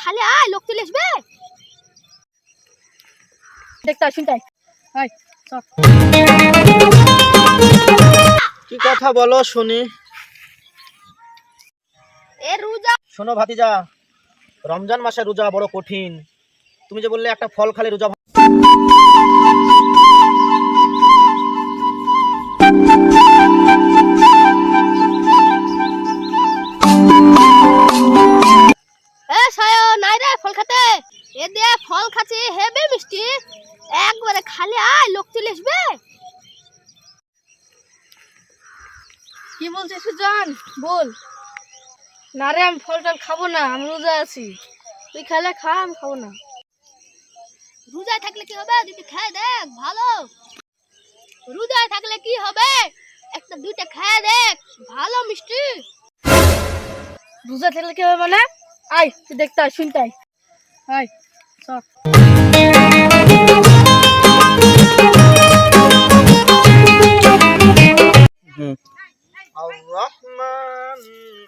খালি আয় লোক চলে আসবে দেখতে শুনতাই হাই চল কি কথা বলো শুনি। এ রোজা শোনো ভাতিজা, রমজান মাসে রোজা বড় কঠিন। তুমি যে বললে একটা ফল খালে রোজা এ সায়ো নাই রে ফল খাতে এ দে ফল খাচ্ছি হেবে মিষ্টি একবারে খালি আয় লোক চলে আসবে কি বলছিস সুজন বল না রে আমি ফল টল খাবো না আমি রোজা আছি তুই খেলে খা আমি খাবো না রোজায় থাকলে কি হবে যদি খেয়ে দেখ ভালো রোজায় থাকলে কি হবে একটা দুইটা খেয়ে দেখ ভালো মিষ্টি রোজা থাকলে কি হবে মানে আয় তুই দেখতে আয় শুনতে আয় আয় চল الرحمن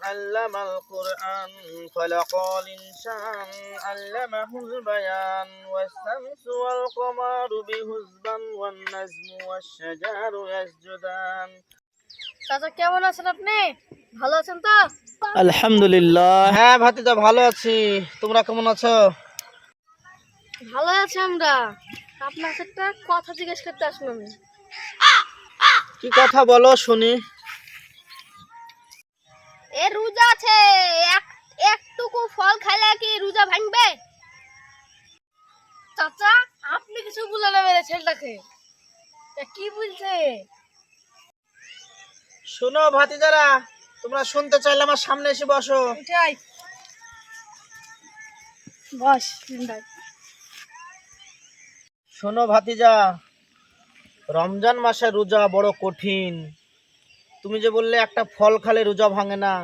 علم القرآن خلق الإنسان علمه البيان والشمس والقمر بحسبان والنجم والشجر يسجدان। চাচা কেমন আছেন আপনি ভালো আছেন তো আলহামদুলিল্লাহ। হ্যাঁ ভাতিজা ভালো আছি, তোমরা কেমন আছো? ভালো আছি আমরা আপনার কাছে একটা কথা জিজ্ঞেস করতে আসলাম আমি কি কথা বলো শুনি। এ রোজা আছে একটুকু ফল খাইলে কি রোজা ভাঙবে চাচা আপনি কিছু বলে নেবেন ছেলেটাকে কি বলছে শোনো ভাতিজারা, তোমরা শুনতে চাইলে আমার সামনে এসে বসো। উঠাই বস শোনো ভাতিজা, রমজান মাসে রোজা বড় কঠিন। তুমি যে বললে একটা ফল খালে রোজা ভাঙে না,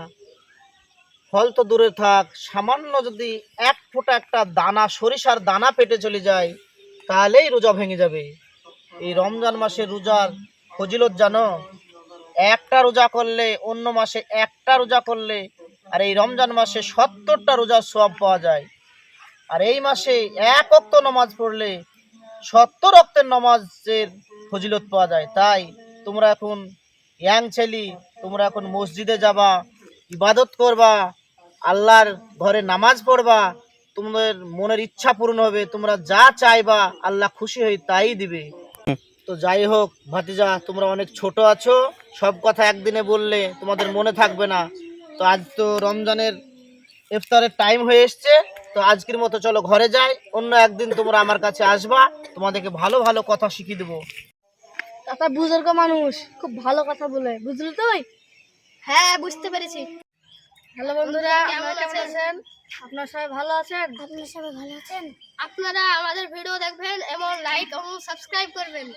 ফল তো দূরে থাক, সামান্য যদি এক ফোঁটা একটা দানা সরিষার দানা পেটে চলে যায় তাহলেই রোজা ভেঙে যাবে। এই রমজান মাসে রোজার ফজিলত জানো? একটা রোজা করলে অন্য মাসে একটা রোজা করলে আর এই রমজান মাসে 70টা রোজার সওয়াব পাওয়া যায়। আর এই মাসে এক ওয়াক্ত নামাজ পড়লে 70 ওয়াক্তের নামাজের ফজিলত পাওয়া যায়। তাই তোমরা এখন ইয়াং ছেলে, তোমরা এখন মসজিদে যাবা, ইবাদত করবা, আল্লাহর ঘরে নামাজ পড়বা, তোমাদের মনের ইচ্ছা পূরণ হবে, তোমরা যা চাইবা আল্লাহ খুশি হয়ে তাই দিবে। তো যাই হোক ভাতিজা, তোমরা অনেক ছোট আছো, সব কথা একদিনে বললে তোমাদের মনে থাকবে না। তো আজ তো রমজানের ইফতারের টাইম হয়ে এসছে, তো আজকের মতো চলো ঘরে যাই, অন্য একদিন তোমরা আমার কাছে আসবা, তোমাদেরকে ভালো ভালো কথা শিখিয়ে দেবো। চাচা বুজুর্গ মানুষ খুব ভালো কথা বলে বুঝলি তো হ্যাঁ বুঝতে পেরেছি হ্যালো বন্ধুরা কেমন আছেন আপনারা সবাই ভালো আছেন আপনারা আমাদের ভিডিও দেখবেন এবং লাইক এবং সাবস্ক্রাইব করবেন।